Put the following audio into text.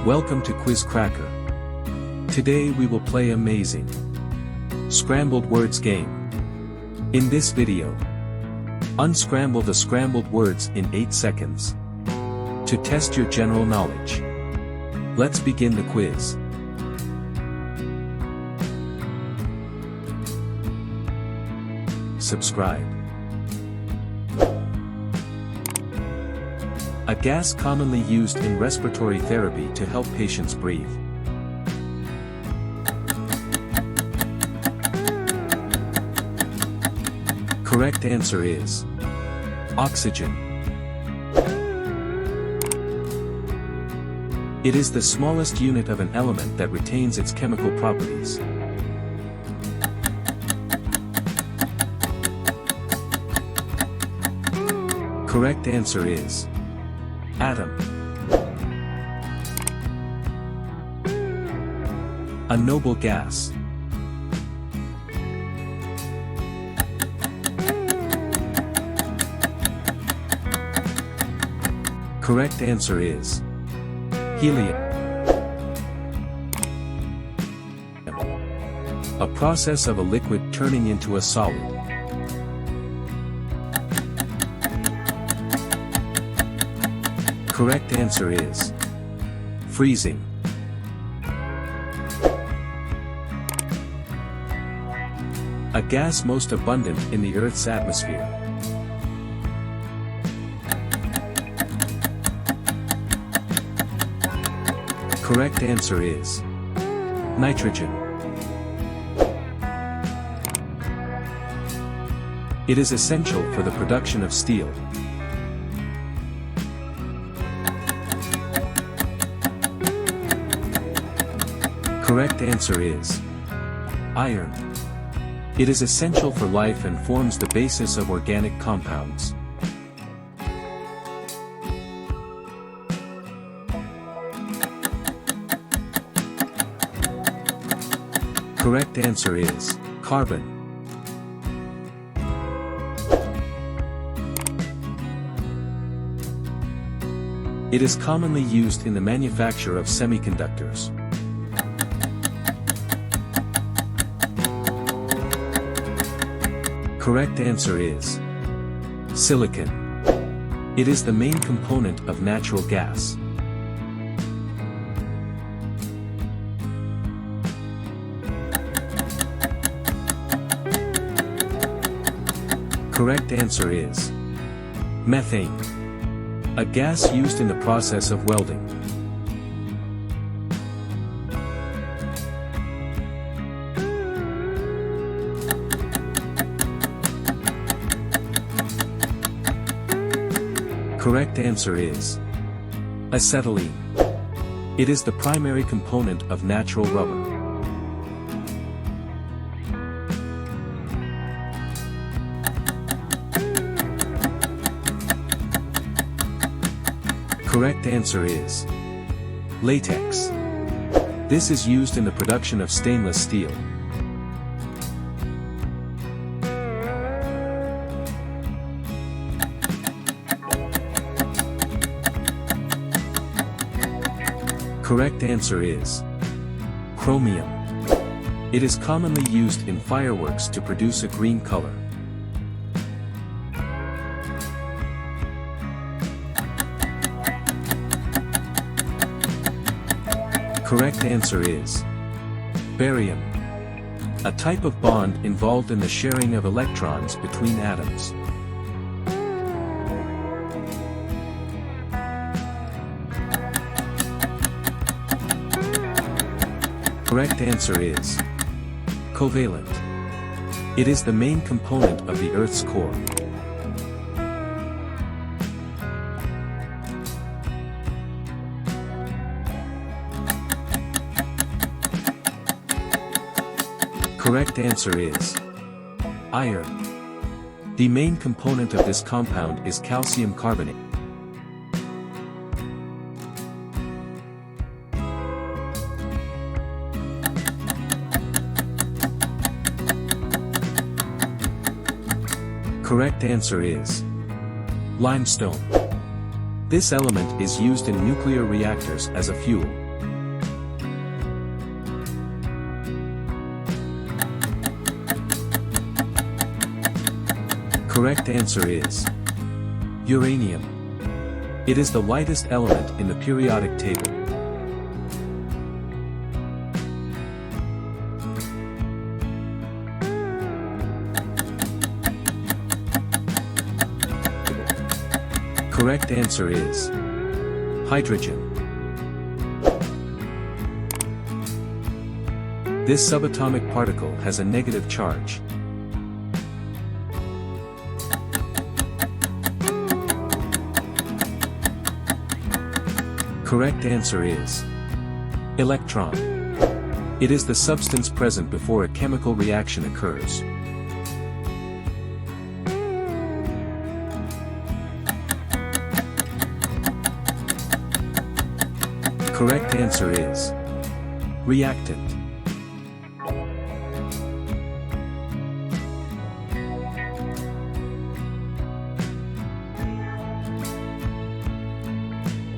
Welcome to Quiz Cracker. Today we will play amazing Scrambled Words game. In this video, unscramble the scrambled words in 8 seconds. To test your general knowledge. Let's begin the quiz. Subscribe. A gas commonly used in respiratory therapy to help patients breathe. Correct answer is oxygen. It is the smallest unit of an element that retains its chemical properties. Correct answer is atom. A noble gas. Correct answer is helium. A process of a liquid turning into a solid. Correct answer is freezing. A gas most abundant in the Earth's atmosphere. Correct answer is nitrogen. It is essential for the production of steel. Correct answer is iron. It is essential for life and forms the basis of organic compounds. Correct answer is carbon. It is commonly used in the manufacture of semiconductors. Correct answer is silicon. It is the main component of natural gas. Correct answer is methane. A gas used in the process of welding. Correct answer is acetylene. It is the primary component of natural rubber. Correct answer is latex. This is used in the production of stainless steel. Correct answer is chromium. It is commonly used in fireworks to produce a green color. Correct answer is barium. A type of bond involved in the sharing of electrons between atoms. Correct answer is covalent. It is the main component of the Earth's core. Correct answer is iron. The main component of this compound is calcium carbonate. Correct answer is limestone. This element is used in nuclear reactors as a fuel. Correct answer is uranium. It is the lightest element in the periodic table. Correct answer is hydrogen. This subatomic particle has a negative charge. Correct answer is electron. It is the substance present before a chemical reaction occurs. Correct answer is reactant.